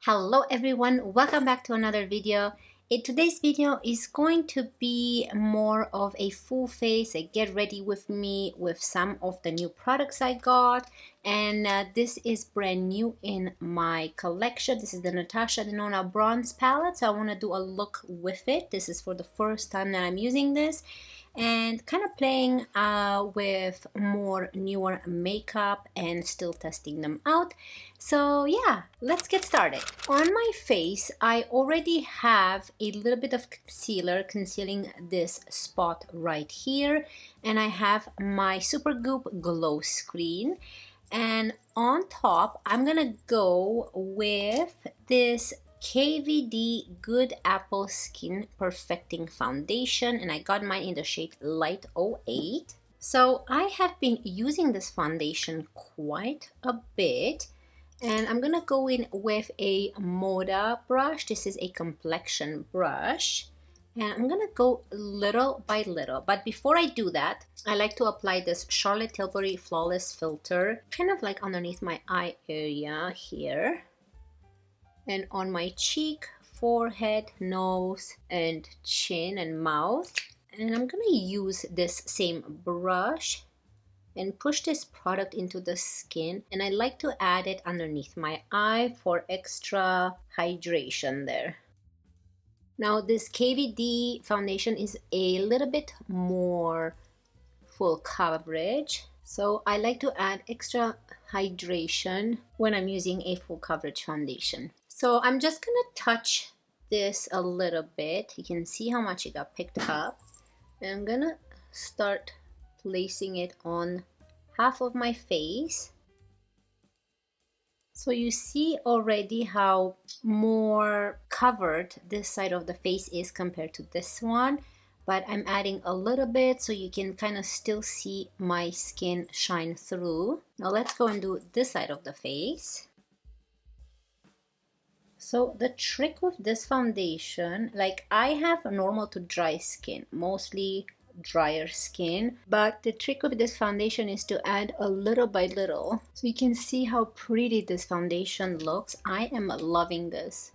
Hello everyone, welcome back to another video. Today's video is going to be more of a full face, a get ready with me with some of the new products I got. And this is brand new in my collection. This is the Natasha Denona Bronze Palette. So I want to do a look with it. This is for the first time that I'm using this. And kind of playing with more newer makeup and still testing them out. So yeah, let's get started. On my face, I already have a little bit of concealer concealing this spot right here, and I have my Supergoop Glow Screen. And on top, I'm gonna go with this KVD Good Apple Skin Perfecting Foundation, and I got mine in the shade Light 08. So I have been using this foundation quite a bit, and I'm gonna go in with a Moda brush. This is a complexion brush, and I'm gonna go little by little. But before I do that, I like to apply this Charlotte Tilbury Flawless Filter, kind of like underneath my eye area here, and on my cheek, forehead, nose, and chin and mouth. And I'm gonna use this same brush and push this product into the skin, and I like to add it underneath my eye for extra hydration there. Now this KVD foundation is a little bit more full coverage, so I like to add extra hydration when I'm using a full coverage foundation. So I'm just gonna touch this a little bit. You can see how much it got picked up. And I'm gonna start placing it on half of my face. So you see already how more covered this side of the face is compared to this one. But I'm adding a little bit so you can kind of still see my skin shine through. Now let's go and do this side of the face. So the trick with this foundation, like I have normal to dry skin, mostly drier skin, but the trick with this foundation is to add a little by little. So you can see how pretty this foundation looks. I am loving this.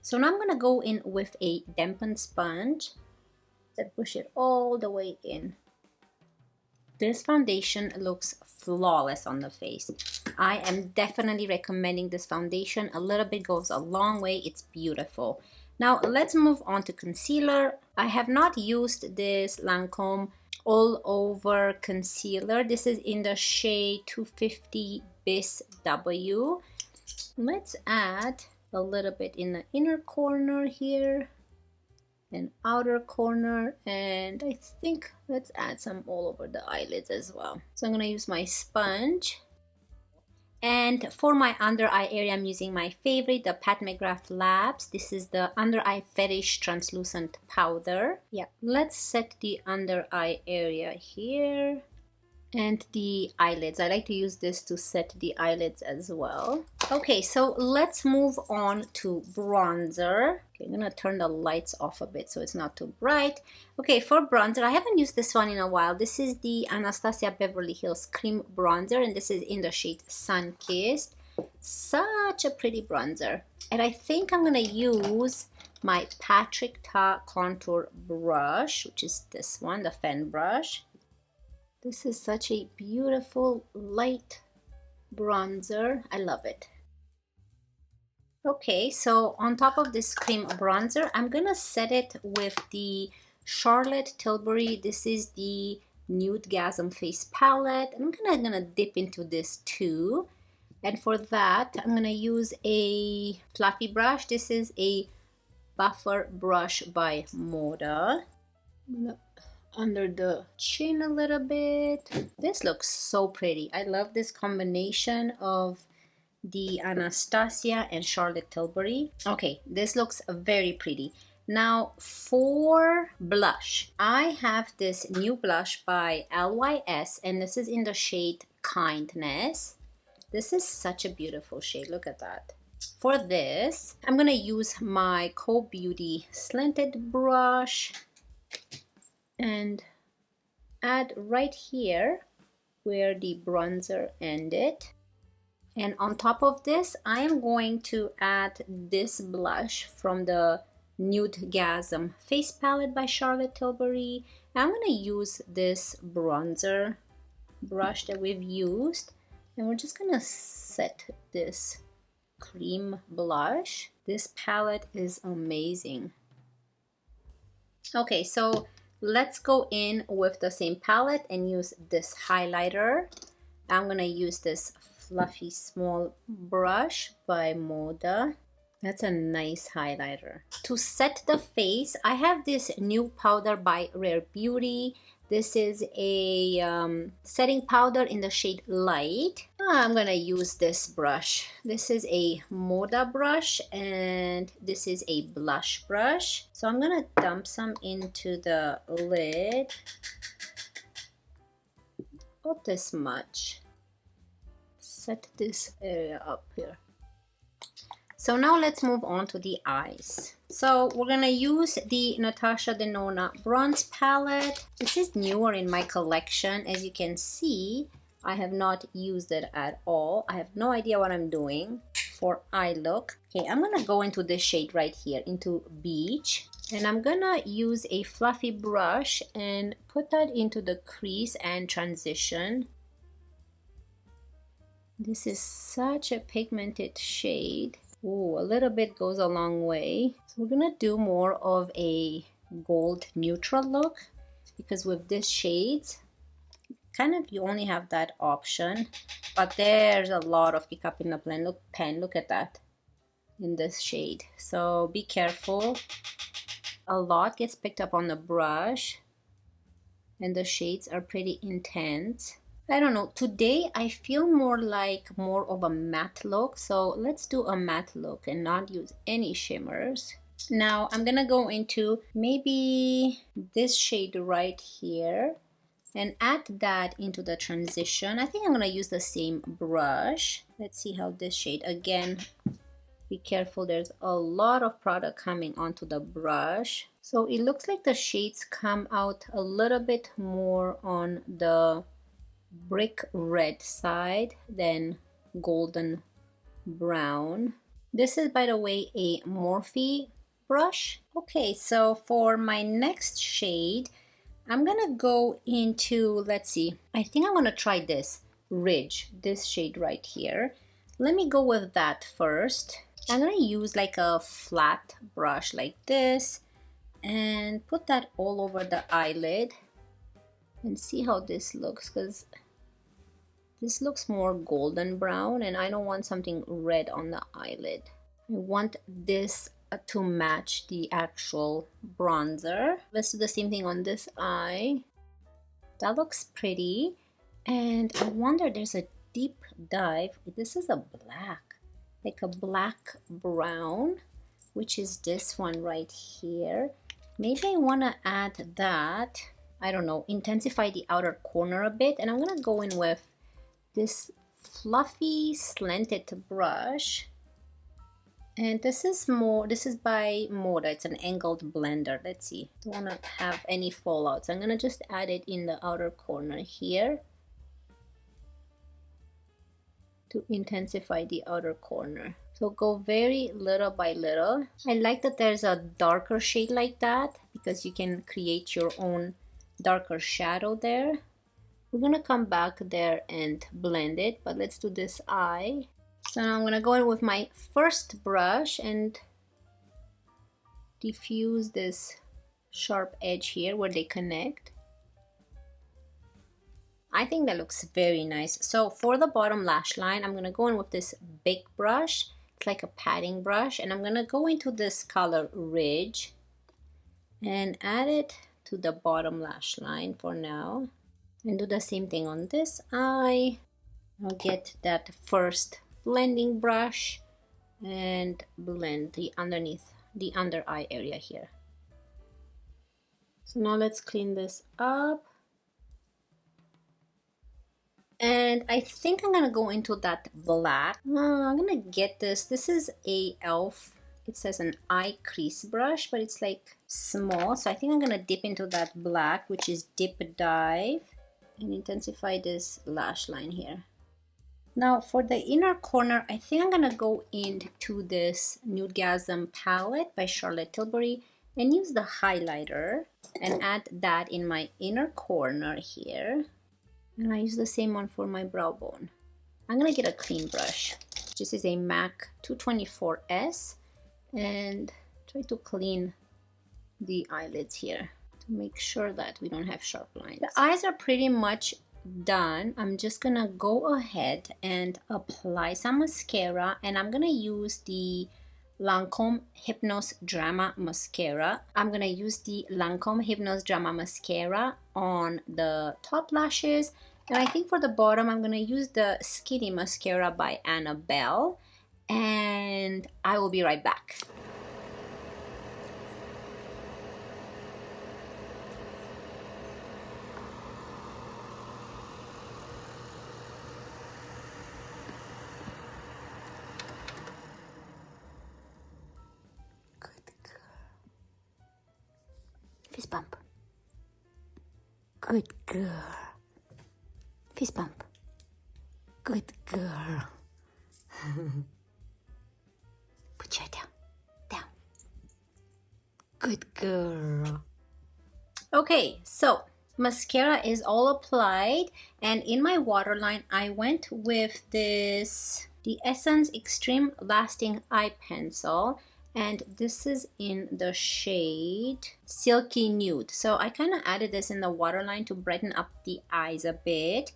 So now I'm gonna go in with a dampened sponge and push it all the way in. This foundation looks flawless on the face. I am definitely recommending this foundation. A little bit goes a long way. It's beautiful. Now let's move on to concealer. I have not used this Lancome all over concealer. This is in the shade 250 Bis W. Let's add a little bit in the inner corner here and outer corner, and I think let's add some all over the eyelids as well. So I'm gonna use my sponge, and for my under eye area I'm using my favorite, the Pat McGrath Labs. This is the under eye fetish translucent powder. Yeah, let's set the under eye area here and the eyelids. I like to use this to set the eyelids as well. Okay, so let's move on to bronzer. Okay, I'm gonna turn the lights off a bit so it's not too bright. Okay, for bronzer, I haven't used this one in a while. This is the Anastasia Beverly Hills Cream Bronzer, and this is in the shade Sun Kissed. Such a pretty bronzer. And I think I'm gonna use my Patrick Ta contour brush, which is this one, the fan brush. This is such a beautiful light bronzer. I love it. Okay, so on top of this cream bronzer, I'm gonna set it with the Charlotte Tilbury. This is the Nudegasm face palette. I'm gonna dip into this too. And for that, I'm gonna use a fluffy brush. This is a buffer brush by Moda. Under the chin a little bit. This looks so pretty. I love this combination of the Anastasia and Charlotte Tilbury. Okay, this looks very pretty. Now for blush, I have this new blush by LYS, and this is in the shade Kindness. This is such a beautiful shade. Look at that. For this, I'm gonna use my Co Beauty slanted brush and add right here where the bronzer ended. And on top of this, I am going to add this blush from the Nudegasm face palette by Charlotte Tilbury. I'm going to use this bronzer brush that we've used, and we're just going to set this cream blush. This palette is amazing. Okay, so let's go in with the same palette and use this highlighter. I'm gonna use this fluffy small brush by Moda. That's a nice highlighter. To set the face, I have this new powder by Rare Beauty. This is a setting powder in the shade Light. I'm gonna use this brush. This is a Moda brush and this is a blush brush. So I'm gonna dump some into the lid. About this much. Set this area up here. So now let's move on to the eyes. So we're gonna use the Natasha Denona Bronze Palette. This is newer in my collection. As you can see, I have not used it at all. I have no idea what I'm doing for eye look. Okay, I'm gonna go into this shade right here, into Beach. And I'm gonna use a fluffy brush and put that into the crease and transition. This is such a pigmented shade. Ooh, a little bit goes a long way. So we're gonna do more of a gold neutral look, because with this shades, kind of you only have that option. But there's a lot of pickup in the pen. Look at that in this shade. So be careful. A lot gets picked up on the brush, and the shades are pretty intense. I don't know, today I feel more of a matte look, so let's do a matte look and not use any shimmers. Now I'm gonna go into maybe this shade right here and add that into the transition. I think I'm gonna use the same brush. Let's see how this shade, again, be careful, there's a lot of product coming onto the brush. So it looks like the shades come out a little bit more on the brick red side than golden brown. This is, by the way, a Morphe brush. Okay, so for my next shade, I'm gonna go into, let's see, I think I'm gonna try this Ridge, this shade right here. Let me go with that first. I'm gonna use like a flat brush like this and put that all over the eyelid and see how this looks, because this looks more golden brown and I don't want something red on the eyelid. I want this to match the actual bronzer. Let's do the same thing on this eye. That looks pretty. And I wonder, there's a deep dive. This is a black, like a black brown, which is this one right here. Maybe I want to add that. I don't know, intensify the outer corner a bit. And I'm going to go in with this fluffy slanted brush, and this is by Moda. It's an angled blender. Let's see, don't want to have any fallouts. I'm gonna just add it in the outer corner here to intensify the outer corner. So go very little by little. I like that there's a darker shade like that, because you can create your own darker shadow there. We're gonna come back there and blend it, but let's do this eye. So now I'm gonna go in with my first brush and diffuse this sharp edge here where they connect. I think that looks very nice. So for the bottom lash line, I'm gonna go in with this big brush. It's like a padding brush, and I'm gonna go into this color Ridge and add it to the bottom lash line for now. And do the same thing on this eye. I'll get that first blending brush and blend the underneath, the under eye area here. So now let's clean this up. And I think I'm gonna go into that black. I'm gonna get this. This is a e.l.f. It says an eye crease brush, but it's like small. So I think I'm gonna dip into that black, which is Dip Dive, and intensify this lash line here. Now for the inner corner, I think I'm gonna go into this Nudegasm palette by Charlotte Tilbury and use the highlighter and add that in my inner corner here. And I use the same one for my brow bone. I'm gonna get a clean brush. This is a MAC 224S and try to clean the eyelids here to make sure that we don't have sharp lines. The eyes are pretty much done. I'm just gonna go ahead and apply some mascara, and I'm gonna use the Lancome Hypnose Drama Mascara. I'm gonna use the Lancome Hypnose Drama Mascara on the top lashes, and I think for the bottom I'm gonna use the Skinny Mascara by Annabelle, and I will be right back. Fist bump. Good girl. Fist bump. Good girl. Put your head down. Down. Good girl. Okay, so mascara is all applied, and in my waterline I went with this, the Essence Extreme Lasting Eye Pencil, and this is in the shade Silky Nude. So I kind of added this in the waterline to brighten up the eyes a bit.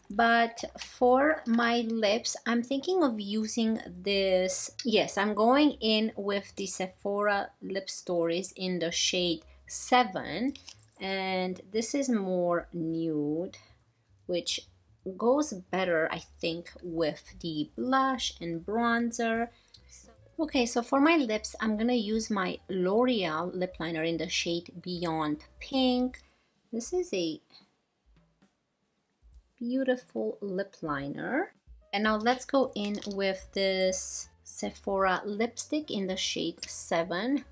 But for my lips, I'm thinking of using this. Yes, I'm going in with the Sephora Lipstories in the shade 7. And this is more nude, which goes better, I think, with the blush and bronzer. Okay, so for my lips, I'm gonna use my L'Oreal lip liner in the shade Beyond Pink. This is a beautiful lip liner. And now let's go in with this Sephora lipstick in the shade 7.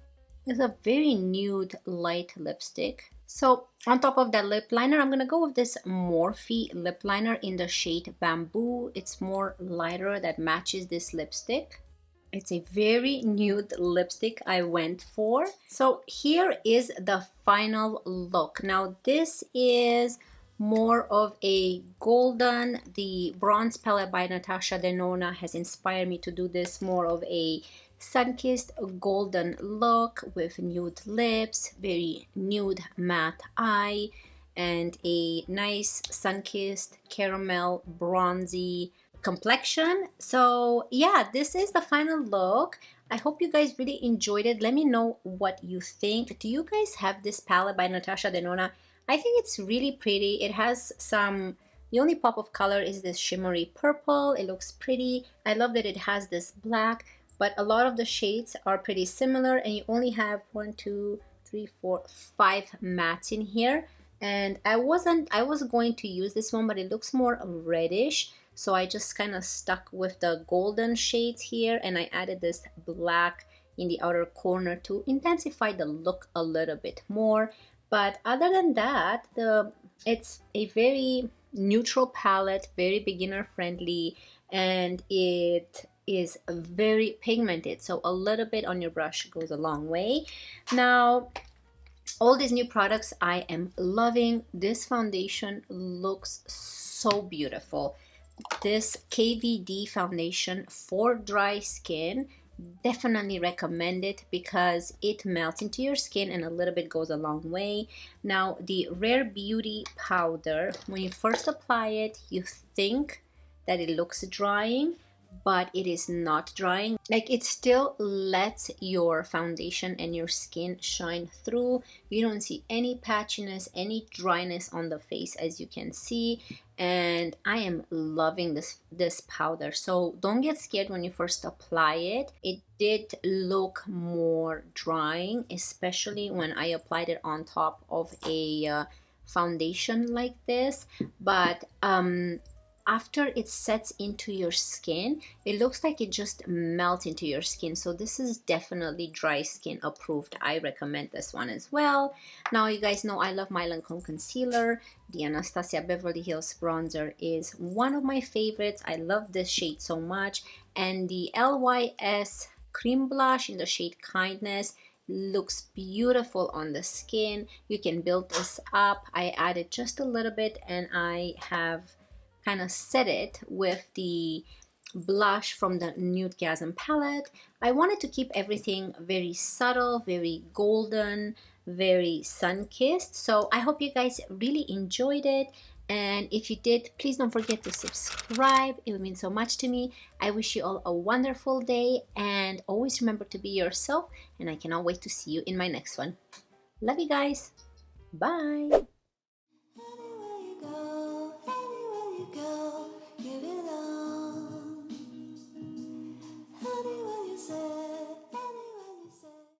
It's a very nude light lipstick. So on top of that lip liner, I'm gonna go with this Morphe lip liner in the shade Bamboo. It's more lighter, that matches this lipstick. It's a very nude lipstick I went for. So here is the final look. Now this is more of a golden. The Bronze Palette by Natasha Denona has inspired me to do this more of a sun-kissed golden look with nude lips, very nude matte eye, and a nice sun-kissed caramel bronzy complexion. So yeah, this is the final look. I hope you guys really enjoyed it. Let me know what you think. Do you guys have this palette by Natasha Denona? I think it's really pretty. It has some, the only pop of color is this shimmery purple. It looks pretty. I love that it has this black, but a lot of the shades are pretty similar, and you only have 1, 2, 3, 4, 5 mattes in here. And I was going to use this one, but it looks more reddish. So I just kind of stuck with the golden shades here, and I added this black in the outer corner to intensify the look a little bit more. But other than that, it's a very neutral palette, very beginner friendly, and it is very pigmented. So a little bit on your brush goes a long way. Now, all these new products I am loving. This foundation looks so beautiful. This KVD foundation for dry skin, definitely recommend it because it melts into your skin and a little bit goes a long way. Now the Rare Beauty powder, when you first apply it, you think that it looks drying, but it is not drying. Like, it still lets your foundation and your skin shine through. You don't see any patchiness, any dryness on the face, as you can see. And I am loving this powder. So don't get scared when you first apply it. It did look more drying, especially when I applied it on top of a foundation like this. But after it sets into your skin, it looks like it just melts into your skin. So this is definitely dry skin approved. I recommend this one as well. Now you guys know I love my Lancome concealer. The Anastasia Beverly Hills bronzer is one of my favorites. I love this shade so much. And the LYS cream blush in the shade Kindness looks beautiful on the skin. You can build this up. I added just a little bit and I have kind of set it with the blush from the Nudegasm palette. I wanted to keep everything very subtle, very golden, very sun-kissed. So I hope you guys really enjoyed it. And if you did, please don't forget to subscribe. It would mean so much to me. I wish you all a wonderful day and always remember to be yourself. And I cannot wait to see you in my next one. Love you guys. Bye.